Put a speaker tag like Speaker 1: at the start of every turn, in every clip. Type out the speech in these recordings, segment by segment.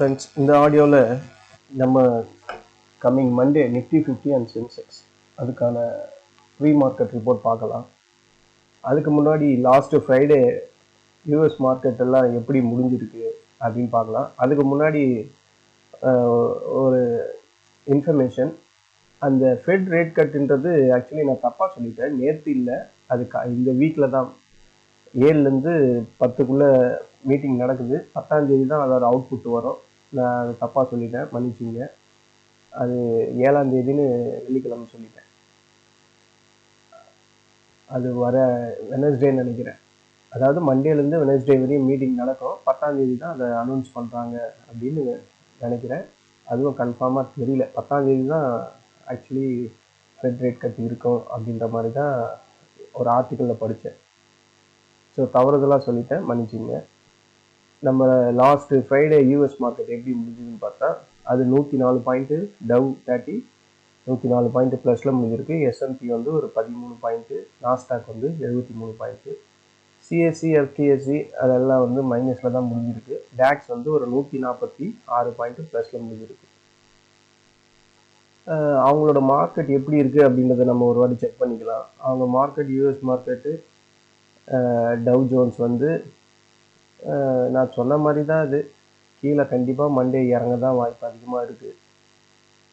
Speaker 1: Friends, இந்த ஆடியோவில் நம்ம coming Monday Nifty 50 and Sensex அதுக்கான ப்ரீ மார்க்கெட் ரிப்போர்ட் பார்க்கலாம். அதுக்கு முன்னாடி லாஸ்ட்டு ஃப்ரைடே யூஎஸ் மார்க்கெட் எல்லாம் எப்படி முடிஞ்சிருக்கு அப்படின்னு பார்க்கலாம். அதுக்கு முன்னாடி ஒரு இன்ஃபர்மேஷன், அந்த ஃபெட் ரேட் கட்டுன்றது ஆக்சுவலி நான் தப்பாக சொல்லிட்டேன். நேற்று இல்லை, அது இந்த வீக்கில் தான் 7லேருந்து 10க்குள்ளே மீட்டிங் நடக்குது. 10ஆம் தேதி தான் அதோட அவுட்புட் வரும். நான் அது தப்பாக சொல்லிட்டேன், மன்னிச்சிங்க. அது 7ஆம் தேதின்னு வெள்ளிக்கிழமை சொல்லிட்டேன். அது வர வெனஸ்டேன்னு நினைக்கிறேன். அதாவது மண்டேலேருந்து வெனஸ்டே வரையும் மீட்டிங் நடக்கும். 10ஆம் தேதி தான் அதை அனௌன்ஸ் பண்ணுறாங்க அப்படின்னு நினைக்கிறேன். அதுவும் கன்ஃபார்மாக தெரியல. 10ஆம் தேதி தான் ஆக்சுவலி ஃபெட் ரேட் கட் இருக்கும் அப்படின்ற மாதிரி தான் ஒரு ஆர்டிக்கலில் படித்தேன். ஸோ தவறுதலாக சொல்லிட்டேன், மன்னிச்சிங்க. நம்ம லாஸ்ட்டு ஃப்ரைடே யூஎஸ் மார்க்கெட் எப்படி முடிஞ்சதுன்னு பார்த்தா, அது 104 பாயிண்ட்டு, டவ் 30 104 பாயிண்ட்டு ப்ளஸில் முடிஞ்சிருக்கு. எஸ்என்பி வந்து ஒரு 13 பாயிண்ட்டு, நாஸ்டாக் வந்து 73 பாயிண்ட்டு, சிஎஸ்சி எஃப்டிஎஸ்சி அதெல்லாம் வந்து மைனஸில் தான் முடிஞ்சிருக்கு. டேக்ஸ் வந்து ஒரு 146 பாயிண்ட்டு ப்ளஸில் முடிஞ்சிருக்கு. அவங்களோட மார்க்கெட் எப்படி இருக்குது அப்படின்றத நம்ம ஒரு வாட்டி செக் பண்ணிக்கலாம். அவங்க market, US market, tau Jones வந்து நான் சொன்ன மாதிரி தான் அது கீழே கண்டிப்பாக மண்டே இறங்க தான் வாய்ப்பு அதிகமாக இருக்குது.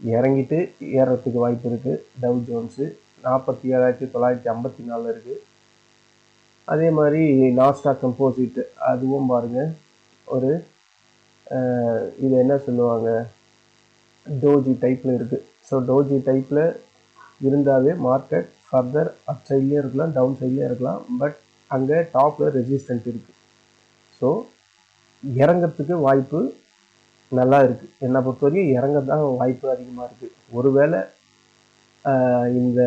Speaker 1: இறங்கிட்டு ஏறத்துக்கு வாய்ப்பு இருக்குது. டவ் ஜோன்ஸு 47,954 இருக்குது. அதே மாதிரி நாஸ்டாக் கம்போசிட் அதுவும் பாருங்கள், ஒரு இது என்ன சொல்லுவாங்க, டோஜி டைப்பில் இருக்குது. ஸோ டோஜி டைப்பில் இருந்தாவே மார்க்கெட் ஃபர்தர் அப் சைட்லேயும் இருக்கலாம், டவுன் சைட்லேயும் இருக்கலாம். பட் அங்கே டாப்பில் ரெசிஸ்டன்ட் இருக்குது. ஸோ இறங்கிறதுக்கு வாய்ப்பு நல்லா இருக்குது. என்னை பொறுத்தவரைக்கும் இறங்க தான் வாய்ப்பு அதிகமாக இருக்குது. ஒருவேளை இந்த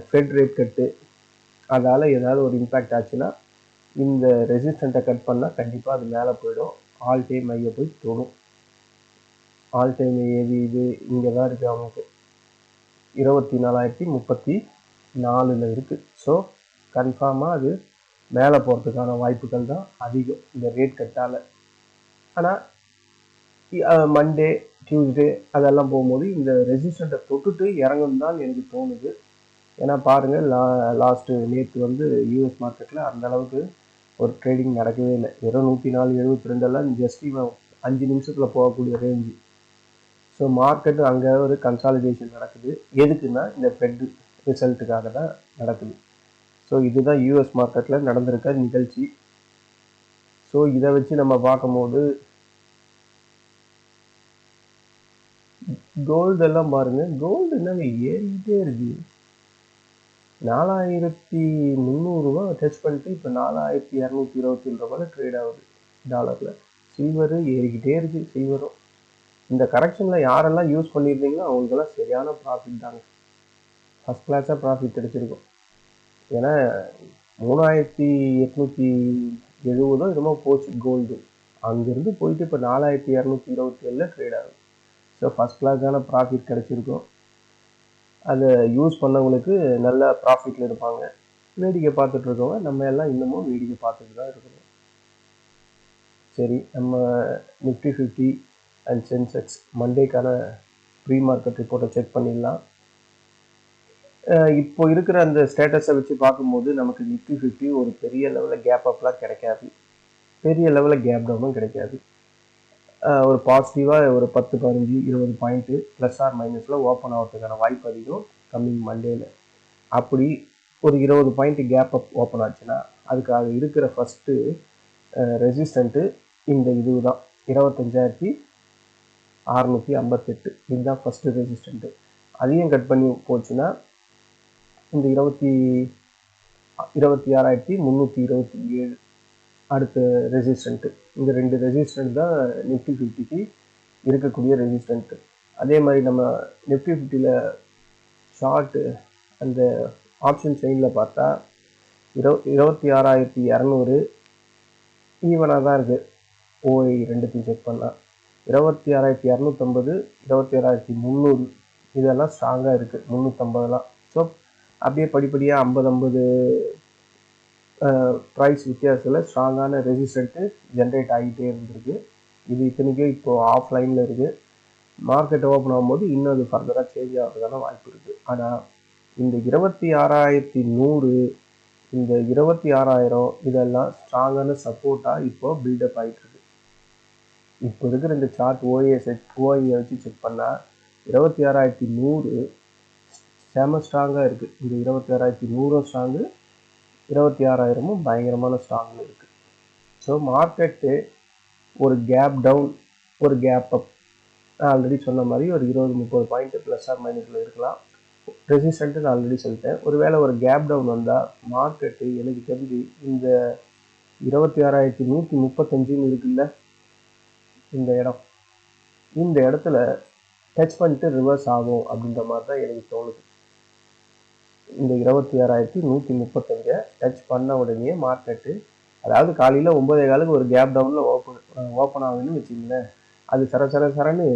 Speaker 1: ஃபெட் ரேட் கட்டு அதால் ஏதாவது ஒரு இம்பேக்ட் ஆச்சுன்னா, இந்த ரெசிஸ்டண்ட்டை கட் பண்ணால் கண்டிப்பாக அது மேலே போயிடும். ஆல் டைம் ஐயை போய் தொடும். ஆல் டைம் ஏவி இது இங்கே தான் இருக்குது, அவங்களுக்கு 24,034 இருக்குது. ஸோ கன்ஃபார்மாக அது மேலே போகிறதுக்கான வாய்ப்புகள் தான் அதிகம் இந்த ரேட் கட்டால். ஆனால் மண்டே டியூஸ்டே அதெல்லாம் போகும்போது இந்த ரெசிஸ்டண்ட்டை தொட்டுட்டு இறங்கணும் தான் எனக்கு தோணுது. ஏன்னா பாருங்கள், லாஸ்ட்டு நேற்று வந்து யூஎஸ் மார்க்கெட்டில் அந்த அளவுக்கு ஒரு ட்ரேடிங் நடக்கவே இல்லை. வெறும் 104.72 ஜஸ்ட் 5 நிமிஷத்தில் போகக்கூடிய ரேஞ்சு. ஸோ மார்க்கெட்டு அங்கே ஒரு கன்சாலிடேஷன் நடக்குது. எதுக்குன்னா இந்த ஃபெட் ரிசல்ட்டுக்காக தான் நடக்குது. ஸோ இதுதான் யூஎஸ் மார்க்கெட்டில் நடந்திருக்க நிகழ்ச்சி. ஸோ இதை வச்சு நம்ம பார்க்கும்போது கோல்டு எல்லாம் பாருங்கள், கோல்டு என்னங்க ஏறிக்கிட்டே இருக்குது. 4,300 டச் பண்ணிட்டு இப்போ 4,227 ரூபாயில் ட்ரேட் ஆகுது டாலரில். சில்வரு ஏறிக்கிட்டே இருக்குது. சில்வரும் இந்த கரெக்ஷனில் யாரெல்லாம் யூஸ் பண்ணியிருந்தீங்களோ அவங்களுக்கெல்லாம் சரியான ப்ராஃபிட் தாங்க. ஃபஸ்ட் கிளாஸாக ப்ராஃபிட் கிடைச்சிருக்கும். ஏன்னா 3,870 என்னமோ போச்சு கோல்டு. அங்கேருந்து போயிட்டு இப்போ 4,227 ட்ரேட் ஆகுது. ஸோ ஃபஸ்ட் கிளாஸான ப்ராஃபிட் கிடச்சிருக்கும். அதை யூஸ் பண்ணவங்களுக்கு நல்ல ப்ராஃபிட்டில் இருப்பாங்க. வேடிக்கை பார்த்துட்ருக்கவங்க நம்ம எல்லாம் இன்னமும் வேடிக்கை பார்த்துட்டு தான் இருக்கணும். சரி, நம்ம நிஃப்டி 50 அண்ட் சென்செக்ஸ் மண்டேக்கான ப்ரீ மார்க்கெட் ரிப்போர்ட்டை செக் பண்ணிடலாம். இப்போ இருக்கிற அந்த ஸ்டேட்டஸை வச்சு பார்க்கும்போது நமக்கு நிஃப்டி 50 ஒரு பெரிய லெவலில் கேப் அப்லாம் கிடைக்காது, பெரிய லெவலில் கேப் டவுனும் கிடைக்காது. ஒரு பாசிட்டிவாக ஒரு 10, 15, 20 பாயிண்ட்டு ப்ளஸ் ஆர் மைனஸில் ஓப்பன் ஆகிறதுக்கான வாய்ப்பு அதிகம் கம்மிங் மண்டேயில். அப்படி ஒரு 20 பாயிண்ட் கேப் அப் ஓப்பன் ஆச்சுன்னா அதுக்காக இருக்கிற ஃபஸ்ட்டு ரெசிஸ்டண்ட்டு இந்த இது தான் 25,658. இதுதான் ஃபஸ்ட்டு ரெசிஸ்டண்ட்டு. அதையும் கட் பண்ணி போச்சுன்னா இந்த 26,327 அடுத்த ரெசிஸ்டண்ட்டு. இந்த 2 ரெசிஸ்டண்ட் தான் நிஃப்டி 50க்கு இருக்கக்கூடிய ரெசிஸ்டண்ட்டு. அதே மாதிரி நம்ம நிஃப்டி 50யில் ஷார்ட்டு அந்த ஆப்ஷன் செயினில் பார்த்தா 26,200 ஈவனாக தான் இருக்குது. ஓஐ ரெண்டுத்தையும் செக் பண்ணால் 26,250, 26,300 இதெல்லாம் ஸ்ட்ராங்காக இருக்குது. 350. ஸோ அப்படியே படிப்படியாக 50 ப்ரைஸ் வித்தியாசத்தில் ஸ்ட்ராங்கான ரெசிஸ்டண்ட்டு ஜென்ரேட் ஆகிட்டே இருந்திருக்கு. இது இத்தனைக்கும் இப்போ ஆஃப்லைனில் இருக்குது. மார்க்கெட் ஓப்பன் ஆகும்போது இன்னும் அது ஃபர்தராக சேஞ்ச் ஆகிறதுக்கான வாய்ப்பு இருக்குது. ஆனால் இந்த 26,100 இந்த 26,000 இதெல்லாம் ஸ்ட்ராங்கான சப்போர்ட்டாக இப்போ பில்டப் ஆகிட்டு இருக்கு. இப்போ இருக்கிற இந்த சார்ட் ஓஏ வச்சு செக் பண்ணால் 26,100 செம ஸ்ட்ராங்காக இருக்குது. இந்த 26,100 ஸ்ட்ராங்கு, 26,000 பயங்கரமான ஸ்ட்ராங்கில் இருக்குது. ஸோ மார்க்கெட்டு ஒரு கேப் டவுன், ஒரு கேப் அப், நான் ஆல்ரெடி சொன்ன மாதிரி ஒரு 20-30 பாயிண்ட் ப்ளஸ் ஆர் மைனஸில் இருக்கலாம். ரெசிஸ்டன்ட்டு நான் ஆல்ரெடி சொல்லிட்டேன். ஒருவேளை ஒரு கேப் டவுன் வந்தால் மார்க்கெட்டு எனக்கு தெரிஞ்சு இந்த 26,135 இருக்குல்ல இந்த இடத்துல டச் பண்ணிட்டு ரிவர்ஸ் ஆகும் அப்படின்ற மாதிரி தான் எனக்கு தோணுது. இந்த 26,135 டச் பண்ண உடனே மார்க்கெட்டு, அதாவது காலையில் 9:15 ஒரு கேப் டவுனில் ஓப்பன் ஆகுதுன்னு வச்சுக்கோங்களேன், அது சரன்னு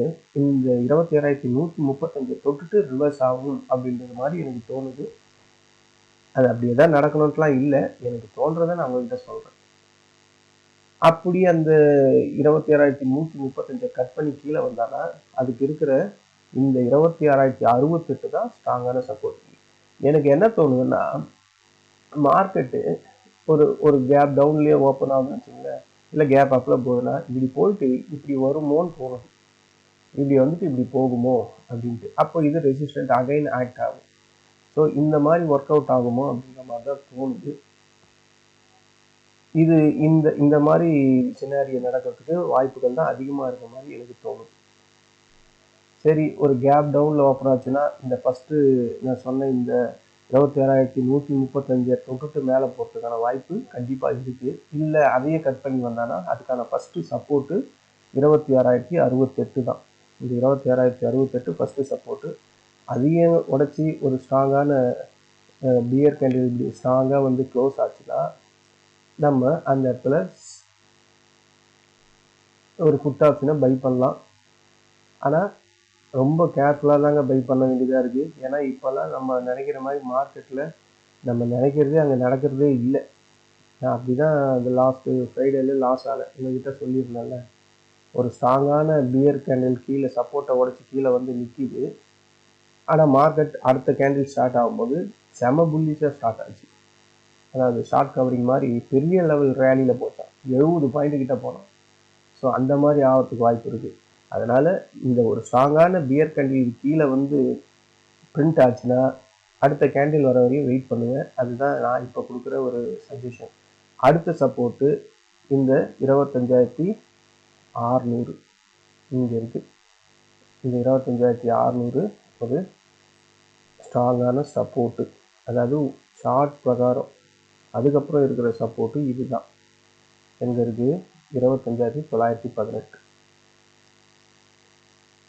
Speaker 1: இந்த 26,135 தொட்டுட்டு ரிவர்ஸ் ஆகும் அப்படின்றது மாதிரி எனக்கு தோணுது. அது அப்படியே தான் நடக்கணும்ட்டுலாம் இல்லை, எனக்கு தோன்றதை நான் உங்கள்கிட்ட சொல்கிறேன். அப்படி அந்த 26,135 கட் பண்ணி கீழே வந்தானா அதுக்கு இருக்கிற இந்த 26,068 தான் ஸ்ட்ராங்கான சப்போர்ட். எனக்கு என்ன தோணுதுன்னா, மார்க்கெட்டு ஒரு கேப் டவுன்லேயே ஓப்பன் ஆகுதுன்னு வச்சுங்களேன், இல்லை கேப் அப்பில் போகுதுன்னா இப்படி போயிட்டு இப்படி வருமோன்னு தோணுது. இப்படி வந்துட்டு இப்படி போகுமோ அப்படின்ட்டு. அப்போ இது ரெசிஸ்டன்ட் அகைன் ஆக்ட் ஆகும். ஸோ இந்த மாதிரி ஒர்க் அவுட் ஆகுமோ அப்படின்ற மாதிரி தான் தோணுது. இது இந்த மாதிரி சினாரியோ நடக்கிறதுக்கு வாய்ப்புகள் தான் அதிகமாக இருக்க மாதிரி எனக்கு தோணுது. சரி, ஒரு கேப் டவுனில் ஓப்பன் ஆச்சுன்னா இந்த ஃபஸ்ட்டு நான் சொன்ன இந்த 26,135 தொட்டுட்டு மேலே போகிறதுக்கான வாய்ப்பு கண்டிப்பாக இருக்குது. இல்லை அதையே கட் பண்ணி வந்தானா அதுக்கான ஃபஸ்ட்டு சப்போர்ட்டு 26,068 தான். இந்த 26,068 ஃபஸ்ட்டு சப்போர்ட்டு. அதையும் உடச்சி ஒரு ஸ்ட்ராங்கான பியர் கேண்டில் ஸ்ட்ராங்காக வந்து க்ளோஸ் ஆச்சுன்னா நம்ம அந்த இடத்துல ஒரு புட் ஆப்ஷனை பை பண்ணலாம். ஆனால் ரொம்ப கேர்ஃபுல்லாக தாங்க பை பண்ண வேண்டியதாக இருக்குது. ஏன்னா இப்போல்லாம் நம்ம நினைக்கிற மாதிரி மார்க்கெட்டில் நம்ம நினைக்கிறதே அங்கே நடக்கிறதே இல்லை. நான் அப்படி தான் அந்த லாஸ்ட்டு ஃப்ரைடேல லாஸ் ஆகலை உங்கள்கிட்ட சொல்லியிருந்தேன்ல, ஒரு ஸ்ட்ராங்கான பியர் கேண்டில் கீழே சப்போர்ட்டை உடச்சி கீழே வந்து நிற்கிது. ஆனால் மார்க்கெட் அடுத்த கேண்டில் ஸ்டார்ட் ஆகும்போது செம புல்லிஷாக ஸ்டார்ட் ஆச்சு. அதாவது ஷார்ட் கவரிங் மாதிரி பெரிய லெவல் ரேலியில் போச்சான், 70 பாயிண்ட் கிட்ட போனோம். ஸோ அந்த மாதிரி ஆகிறதுக்கு வாய்ப்பு இருக்குது. அதனால் இந்த ஒரு ஸ்ட்ராங்கான பியர் கேண்டில் கீழே வந்து பிரிண்ட் ஆச்சுன்னா அடுத்த கேண்டில் வர வரையும் வெயிட் பண்ணுவேன். அதுதான் நான் இப்போ கொடுக்குற ஒரு சஜஷன். அடுத்த சப்போர்ட்டு இந்த 25,600 இங்கே இருக்குது. இந்த 25,600 ஒரு ஸ்ட்ராங்கான சப்போர்ட்டு, அதாவது ஷார்ட் பிரகாரம். அதுக்கப்புறம் இருக்கிற சப்போர்ட்டு இதுதான். எங்கே இருக்குது? 25,918.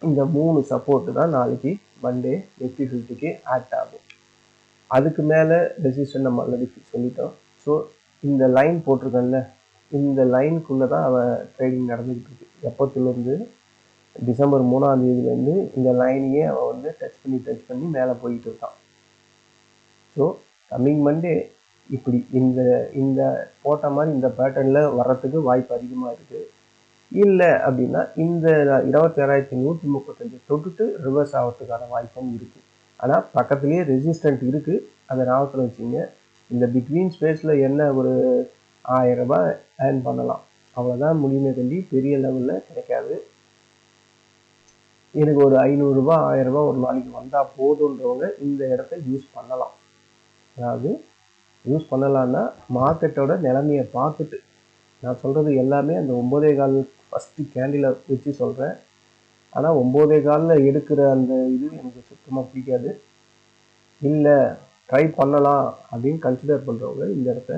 Speaker 1: இந்த 3 சப்போர்ட்டு தான் நாளைக்கு மண்டே நிஃப்டி 50க்கு ஆக்ட் ஆகும். அதுக்கு மேலே ரெசிஸ்டன்ட் நம்ம ஆல்ரெடி சொல்லிட்டோம். ஸோ இந்த லைன் போட்டிருக்கேன்ல, இந்த லைனுக்குள்ளே தான் அவன் ட்ரேடிங் நடந்துக்கிட்டு இருக்கு. எப்போத்துலேருந்து? டிசம்பர் 3ஆம் தேதியிலேருந்து இந்த லைனையே அவன் வந்து டச் பண்ணி மேலே போயிட்டு இருக்கான். ஸோ கம்மிங் மண்டே இப்படி இந்த போட்ட மாதிரி இந்த பேட்டர்னில் வர்றதுக்கு வாய்ப்பு அதிகமாக இருக்குது. இல்லை அப்படின்னா இந்த 26,135 தொட்டுட்டு ரிவர்ஸ் ஆகிறதுக்கான வாய்ப்பும் இருக்குது. ஆனால் பக்கத்துலேயே ரெசிஸ்டன்ட் இருக்குது, அதை ஞாபகத்தில் வச்சுங்க. இந்த பிட்வீன் ஸ்பேஸில் என்ன ஒரு 1000 ரூபாய் ஏர்ன் பண்ணலாம், அவ்வளோதான் முடியுமே கண்டி பெரிய லெவலில் கிடைக்காது. எனக்கு ஒரு 500 ரூபாய் 1000 ரூபாய் ஒரு நாளைக்கு வந்தால் போதுன்றவங்க இந்த இடத்த யூஸ் பண்ணலாம். அதாவது யூஸ் பண்ணலான்னா மார்க்கெட்டோட நிலைமையை பார்த்துட்டு, நான் சொல்கிறது எல்லாமே அந்த 9:15 ஃபஸ்ட்டு கேண்டிலை வச்சு சொல்கிறேன். ஆனால் 9:15 எடுக்கிற அந்த இது எனக்கு சுத்தமாக பிடிக்காது. இல்லை ட்ரை பண்ணலாம் அப்படின்னு கன்சிடர் பண்ணுறவங்க இந்த இடத்த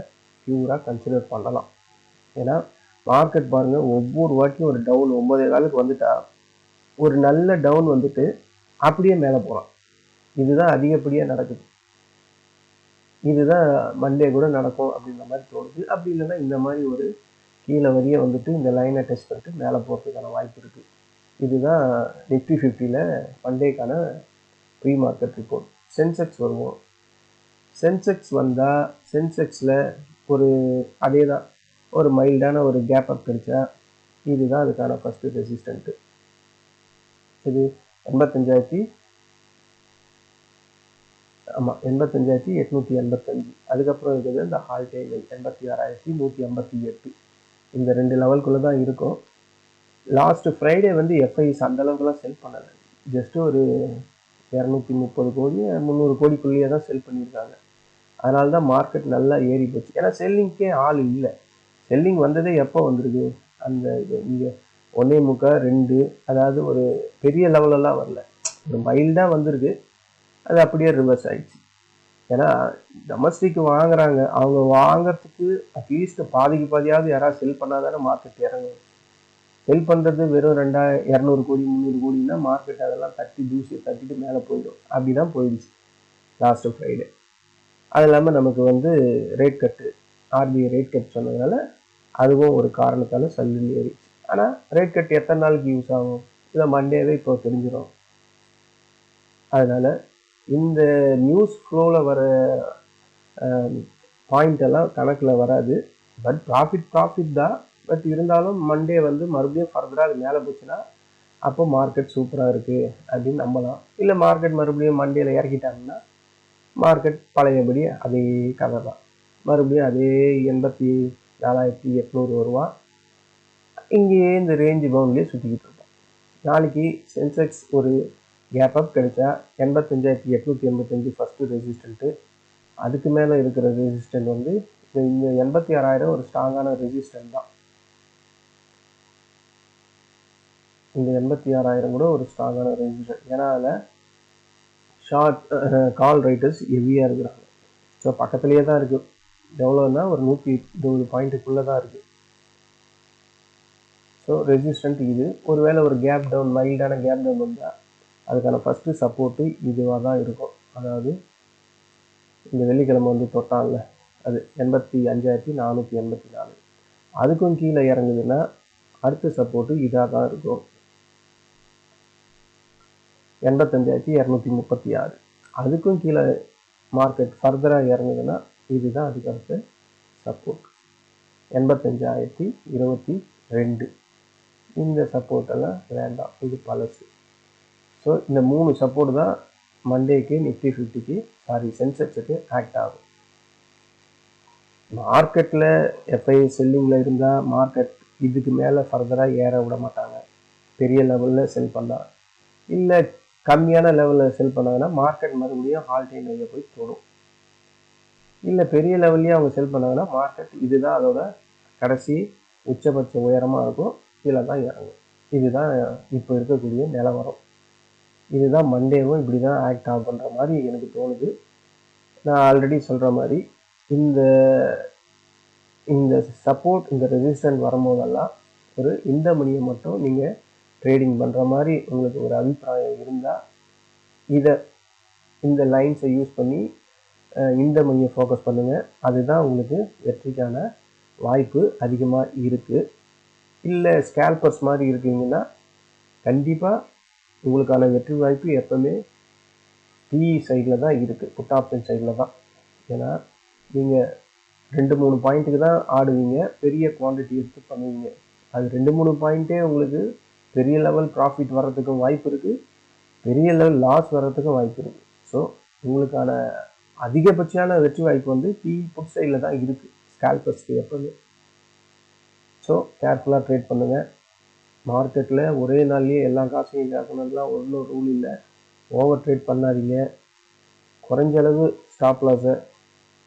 Speaker 1: பியூராக கன்சிடர் பண்ணலாம். ஏன்னா மார்க்கெட் பாருங்கள், ஒவ்வொரு வாட்டியும் ஒரு டவுன் 9:15 வந்துட்டா ஒரு நல்ல டவுன் வந்துட்டு அப்படியே மேலே போகிறான். இதுதான் அதிகப்படியாக நடக்குது. இதுதான் மண்டே கூட நடக்கும் அப்படின்ற மாதிரி தோணுது. அப்படி இல்லைன்னா இந்த மாதிரி ஒரு கீழே வரியே வந்துட்டு இந்த லைனை டெஸ்ட் பண்ணிட்டு மேலே போகிறதுக்கான வாய்ப்பு இருக்குது. இதுதான் நிஃப்டி 50ல் மண்டேக்கான ப்ரீ மார்க்கெட் ரிப்போர்ட். சென்செக்ஸ் வருவோம். சென்செக்ஸ் வந்தால் சென்செக்ஸில் ஒரு அதே தான், ஒரு மைல்டான ஒரு கேப் அப் கிடைச்சா இதுதான் அதுக்கான ஃபஸ்ட்டு ரெசிஸ்டண்ட்டு. இது 85,000 ஆமாம் 85,885. அதுக்கப்புறம் இருக்குது இந்த ஹால் டைம் 86,158. இந்த 2 லெவலுக்குள்ளே தான் இருக்கும். லாஸ்ட்டு ஃப்ரைடே வந்து எஃப்ஐஸ் அந்தளவுக்குலாம் செல் பண்ணலை. ஜஸ்ட்டு ஒரு 230 கோடி 300 கோடிக்குள்ளேயே தான் செல் பண்ணியிருக்காங்க. அதனால தான் மார்க்கெட் நல்லா ஏறி போச்சு. ஏன்னா செல்லிங்க்கே ஆள் இல்லை. செல்லிங் வந்ததே எப்போ வந்திருக்கு, அந்த இங்கே 1.25 2, அதாவது ஒரு பெரிய லெவலெல்லாம் வரல, ஒரு மைல்டாக வந்திருக்கு. அது அப்படியே ரிவர்ஸ் ஆயிடுச்சு. ஏன்னா டொமஸ்டிக் வாங்குறாங்க, அவங்க வாங்கிறதுக்கு அட்லீஸ்ட் பாதிக்கு பாதியாவது யாராவது செல் பண்ணாதானே மார்க்கெட் இறங்கும். செல் பண்ணுறது வெறும் 200 கோடி 300 கோடின்னா மார்க்கெட் அதெல்லாம் தட்டி தூசியை தட்டிட்டு மேலே போயிடும். அப்படி தான் போயிடுச்சு லாஸ்ட்டு ஃப்ரைடே. அது இல்லாமல் நமக்கு வந்து ரேட் கட்டு, ஆர்பிஐ ரேட் கட் சொன்னதுனால அதுவும் ஒரு காரணத்தால் சல்லுன்னு ஏறிச்சு. ஆனால் ரேட் கட் எத்தனை நாளுக்கு யூஸ் ஆகும், இல்லை மண்டேவே இப்போ தெரிஞ்சிடும். அதனால் இந்த நியூஸ் ஃப்ளோவில் வர பாயிண்ட் எல்லாம் கணக்கில் வராது. பட் ப்ராஃபிட் தான். பட் இருந்தாலும் மண்டே வந்து மறுபடியும் ஃபர்தராக அது மேலே போச்சுன்னா அப்போ மார்க்கெட் சூப்பராக இருக்குது அப்படின்னு நம்பலாம். இல்லை மார்க்கெட் மறுபடியும் மண்டேயில் இறக்கிட்டாங்கன்னா மார்க்கெட் பழையபடி அதே கதை தான், மறுபடியும் அதே 84,800 வருவான். இங்கேயே இந்த ரேஞ்சு பவுண்ட்லேயே சுற்றிக்கிட்டு இருக்கோம். நாளைக்கு சென்செக்ஸ் ஒரு கேப் அப் கிடைச்சா 85,885 ஃபஸ்ட்டு ரெசிஸ்டண்ட்டு. அதுக்கு மேலே இருக்கிற ரெசிஸ்டன்ட் வந்து இந்த 86,000 ஒரு ஸ்ட்ராங்கான ரெசிஸ்டன்ட் தான். இந்த 86,000 கூட ஒரு ஸ்ட்ராங்கான ரெசிஸ்டன்ட். ஏன்னா அதில் ஷார்ட் கால் ரைட்டர்ஸ் ஹெவியாக இருக்கிறாங்க. ஸோ பக்கத்துலேயே தான் இருக்குது. எவ்வளோன்னா ஒரு 120 பாயிண்ட்டுக்குள்ளே தான் இருக்குது. ஸோ ரெசிஸ்டன்ட் இது. ஒருவேளை ஒரு கேப் டவுன், மைல்டான கேப் டவுன் வந்தால் அதுக்கான ஃபஸ்ட்டு சப்போர்ட்டு இதுவாக தான் இருக்கும். அதாவது இந்த வெள்ளிக்கிழமை வந்து தொட்டான்ல, அது 85,484. அதுக்கும் கீழே இறங்குதுன்னா அடுத்த சப்போர்ட்டு இதாக தான் இருக்கும், 85,236. அதுக்கும் கீழே மார்க்கெட் ஃபர்தராக இறங்குதுன்னா இதுதான் அதுக்கு அடுத்த சப்போர்ட் 85,022. இந்த சப்போர்ட்டெல்லாம் வேண்டாம், இது பழசு. ஸோ இந்த 3 சப்போர்ட் தான் மண்டேக்கு நிஃப்டி 50க்கு சென்செக்ஸுக்கு ஆக்ட் ஆகும். மார்க்கெட்டில் எஃப்ஐ செல்லிங்கில் இருந்தால் மார்க்கெட் இதுக்கு மேலே ஃபர்தராக ஏற விட மாட்டாங்க. பெரிய லெவலில் செல் பண்ணால், இல்லை கம்மியான லெவலில் செல் பண்ணாங்கன்னா மார்க்கெட் மறுபடியும் ஹால் டைம் ஹையை போய் தொடும். இல்லை பெரிய லெவல்லையே அவங்க செல் பண்ணாங்கன்னா மார்க்கெட் இதுதான் அதோட கடைசி உச்சபட்ச உயரமாக இருக்கும், கீழே தான் இறங்கும். இதுதான் இப்போ இருக்கக்கூடிய நிலவரம். இதுதான் மண்டேவும் இப்படி தான் ஆக்ட் ஆகுன்ற மாதிரி எனக்கு தோணுது. நான் ஆல்ரெடி சொல்கிற மாதிரி இந்த இந்த சப்போர்ட், இந்த ரெசிஸ்டன்ட் வரும்போதெல்லாம் ஒரு இந்த மணியை மட்டும் நீங்கள் ட்ரேடிங் பண்ணுற மாதிரி உங்களுக்கு ஒரு அபிப்பிராயம் இருந்தால் இந்த லைன்ஸை யூஸ் பண்ணி இந்த மணியை ஃபோக்கஸ் பண்ணுங்கள். அதுதான் உங்களுக்கு வெற்றிக்கான வாய்ப்பு அதிகமாக இருக்குது. இல்லை ஸ்கேல்பர்ஸ் மாதிரி இருக்கீங்கன்னா கண்டிப்பாக உங்களுக்கான வெற்றி வாய்ப்பு எப்பவுமே பிஇ சைடில் தான் இருக்குது, புட் ஆப்ஷன் சைடில் தான். ஏன்னா நீங்கள் 2-3 பாயிண்ட்டுக்கு தான் ஆடுவீங்க, பெரிய குவான்டிட்டி எடுத்து பண்ணுவீங்க. அது 2-3 பாயிண்ட்டே உங்களுக்கு பெரிய லெவல் ப்ராஃபிட் வர்றதுக்கும் வாய்ப்பு இருக்குது, பெரிய லெவல் லாஸ் வர்றதுக்கும் வாய்ப்பு இருக்குது. ஸோ உங்களுக்கான அதிகபட்சமான வெற்றி வாய்ப்பு வந்து பிஇ புட் சைடில் தான் இருக்குது ஸ்கேல்பர்ஸ்க்கு எப்பவுமே. ஸோ கேர்ஃபுல்லாக ட்ரேட் பண்ணுங்கள். மார்க்கெட்டில் ஒரே நாள்லேயே எல்லா காசையும் இழக்கணும்லாம் ஒன்றும் ரூல் இல்லை. ஓவர் ட்ரேட் பண்ணாதீங்க. குறைஞ்ச அளவு ஸ்டாப் லாஸை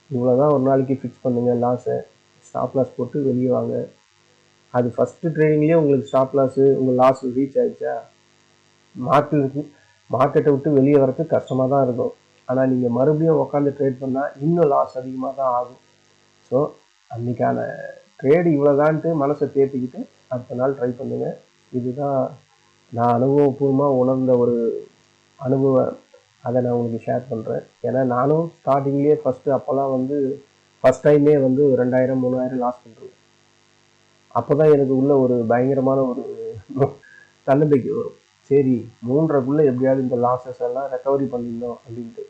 Speaker 1: இவ்வளோ தான் ஒரு நாளைக்கு ஃபிக்ஸ் பண்ணுங்கள். லாஸை ஸ்டாப் லாஸ் போட்டு வெளியே வாங்க. அது ஃபஸ்ட்டு ட்ரேடிங்லேயே உங்களுக்கு ஸ்டாப் லாஸு உங்கள் லாஸ் ரீச் ஆகிடுச்சா மார்க்கெட்டை விட்டு வெளியே வரதுக்கு கஷ்டமாக தான் இருக்கும். ஆனால் நீங்கள் மறுபடியும் உட்காந்து ட்ரேட் பண்ணால் இன்னும் லாஸ் அதிகமாக தான் ஆகும். ஸோ அன்றைக்கான ட்ரேடு இவ்வளோதான்ட்டு மனசை தேர்த்திக்கிட்டு அடுத்த நாள் ட்ரை பண்ணுங்கள். இதுதான் நான் அனுபவபூர்வமாக உணர்ந்த ஒரு அனுபவம். அதை நான் உங்களுக்கு ஷேர் பண்ணுறேன். ஏன்னா நானும் ஸ்டார்டிங்லேயே அப்போல்லாம் வந்து ஃபஸ்ட் டைமே வந்து 2,000-3,000 லாஸ் பண்ணுறேன். அப்போ தான் எனக்கு உள்ள ஒரு பயங்கரமான ஒரு தன்னம்பிக்கை வரும். சரி 3.5 எப்படியாவது இந்த லாஸஸ் எல்லாம் ரெக்கவரி பண்ணிடணும் அப்படின்ட்டு.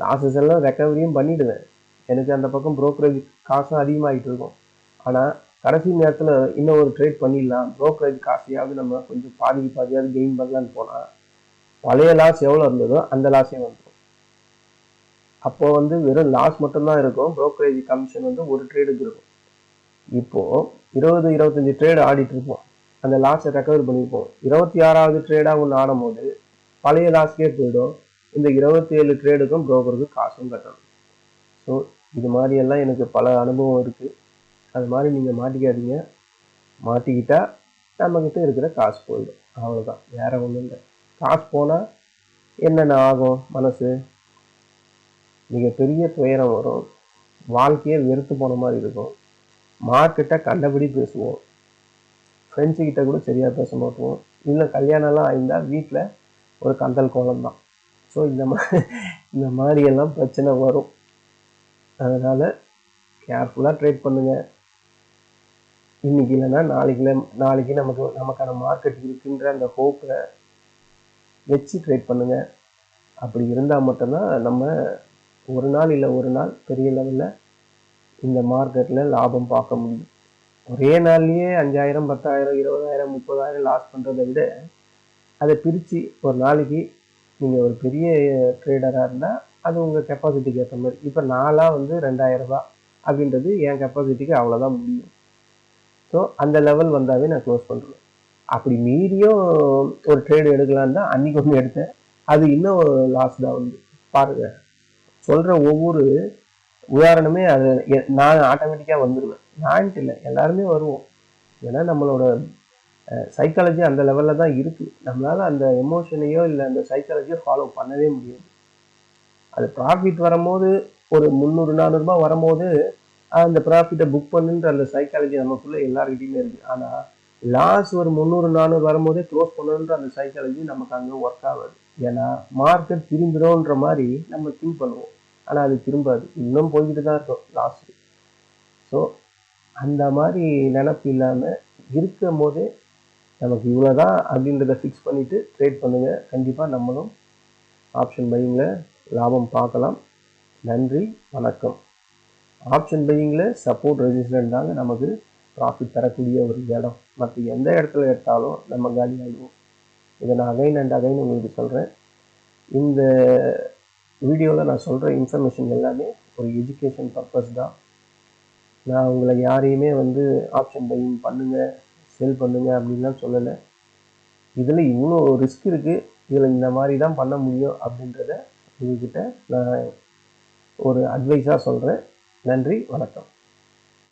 Speaker 1: லாஸஸ் எல்லாம் ரெக்கவரியும் பண்ணிவிடுவேன். எனக்கு அந்த பக்கம் ப்ரோக்கரேஜ் காசும் அதிகமாகிட்டு இருக்கும். ஆனால் கடைசி நேரத்தில் இன்னும் ஒரு ட்ரேட் பண்ணிடலாம், ப்ரோக்கரேஜ் காசையாவது நம்ம கொஞ்சம் பாதியாவது கெயின் பண்ணலான்னு போனால் பழைய லாஸ் எவ்வளோ இருந்ததோ அந்த லாஸே வந்துடும். அப்போ வந்து வெறும் லாஸ் மட்டும்தான் இருக்கும், ப்ரோக்கரேஜ் கமிஷன் வந்து ஒரு ட்ரேடுக்கு இருக்கும். இப்போது 20-25 ட்ரேடு ஆடிட்டு இருப்போம், அந்த லாஸை ரெக்கவர் பண்ணியிருப்போம். 26வது ட்ரேடாக ஒன்று ஆடும் போது பழைய லாஸ்க்கே போயிடும். இந்த 27 ட்ரேடுக்கும் ப்ரோக்கருக்கு காசும் கட்டணும். ஸோ இது மாதிரியெல்லாம் எனக்கு பல அனுபவம் இருக்குது. அது மாதிரி நீங்கள் மாட்டிக்காதீங்க. மாட்டிக்கிட்டா நம்மக்கிட்ட இருக்கிற காசு போயிடும், அவ்வளோதான், வேறு ஒன்றும் இல்லை. காசு போனால் என்னென்ன ஆகும்? மனசு மிகப்பெரிய துயரம் வரும், வாழ்க்கையே வெறுத்து போன மாதிரி இருக்கும், மார்க்கெட்டை கண்டபடி பேசுவோம், ஃப்ரெண்ட்ஸுக்கிட்ட கூட சரியாக பேச மாட்டோம், இல்லை கல்யாணம்லாம் ஆயிருந்தால் வீட்டில் ஒரு கந்தல் கோலம் தான். ஸோ இந்த மாதிரியெல்லாம் பிரச்சனை வரும். அதனால் கேர்ஃபுல்லாக ட்ரேட் பண்ணுங்கள். இன்றைக்கி இல்லைன்னா நாளைக்கு நமக்கான மார்க்கெட் இருக்குன்ற அந்த ஹோப்பை வச்சு ட்ரேட் பண்ணுங்கள். அப்படி இருந்தால் மட்டும்தான் நம்ம ஒரு நாள் இல்லை ஒரு நாள் பெரிய லெவலில் இந்த மார்க்கெட்டில் லாபம் பார்க்க முடியும். ஒரே நாள்லேயே 5,000, 10,000, 20,000, 30,000 லாஸ் பண்ணுறதை விட அதை பிரித்து ஒரு நாளைக்கு நீங்கள் ஒரு பெரிய ட்ரேடராக இருந்தால் அது உங்கள் கெப்பாசிட்டிக்கு ஏற்ற மாதிரி. இப்போ நாளாக வந்து 2,000 ரூபா அப்படின்றது என் கெப்பாசிட்டிக்கு அவ்வளோதான் முடியும். ஸோ அந்த லெவல் வந்தாவே நான் க்ளோஸ் பண்ணுறேன். அப்படி மீறியும் ஒரு ட்ரேடு எடுக்கலான்னு தான் அன்றைக்கி ஒன்று எடுத்தேன், அது இன்னும் லாஸ் தான் வந்து பாருங்கள். சொல்கிற ஒவ்வொரு உதாரணமே அது நான் ஆட்டோமேட்டிக்காக வந்துடுவேன், நான்ட்டு இல்லை, எல்லாருமே வருவோம். ஏன்னா நம்மளோட சைக்காலஜி அந்த லெவலில் தான் இருக்குது. நம்மளால் அந்த எமோஷனையோ இல்லை அந்த சைக்காலஜியோ ஃபாலோ பண்ணவே முடியாது. அது ப்ராஃபிட் வரும்போது ஒரு 300-400 ரூபாய் வரும்போது அந்த ப்ராஃபிட்டை புக் பண்ணுன்ற அந்த சைக்காலஜி நமக்குள்ளே எல்லாருக்கிட்டையுமே இருக்குது. ஆனால் லாஸ் ஒரு 300-400 வரும்போதே க்ளோஸ் பண்ணணுன்ற அந்த சைக்காலஜி நமக்கு அங்கே ஒர்க் ஆகாது. ஏன்னா மார்க்கெட் திரும்பிடும்ன்ற மாதிரி நம்ம திங்க் பண்ணுவோம், ஆனால் அது திரும்பாது, இன்னும் போய்கிட்டு தான் இருக்கும் லாஸ். ஸோ அந்த மாதிரி நினப்பு இல்லாமல் இருக்கும் போதே நமக்கு இவ்வளோதான் அப்படின்றத ஃபிக்ஸ் பண்ணிவிட்டு ட்ரேட் பண்ணுங்கள். கண்டிப்பாக நம்மளும் ஆப்ஷன் பையிங்கில் லாபம் பார்க்கலாம். நன்றி, வணக்கம். ஆப்ஷன் பையிங்கில் சப்போர்ட் ரெசிஸ்டன்ட் தாங்க நமக்கு ப்ராஃபிட் தரக்கூடிய ஒரு இடம். மற்ற எந்த இடத்துல எடுத்தாலும் நம்ம காலி ஆகிடுவோம். இதை நான் அகைன் அண்ட் அகைன் உங்களுக்கு சொல்கிறேன். இந்த வீடியோவில் நான் சொல்கிற இன்ஃபர்மேஷன் எல்லாமே ஒரு எஜுகேஷன் பர்பஸ் தான். நான் உங்களை யாரையுமே வந்து ஆப்ஷன் பையிங் பண்ணுங்கள், செல் பண்ணுங்கள் அப்படின்லாம் சொல்லலை. இதில் இவ்வளோ ரிஸ்க் இருக்குது, இதில் இந்த மாதிரி தான் பண்ண முடியும் அப்படின்றத உங்கள்கிட்ட நான் ஒரு அட்வைஸாக சொல்கிறேன். நன்றி, வணக்கம்.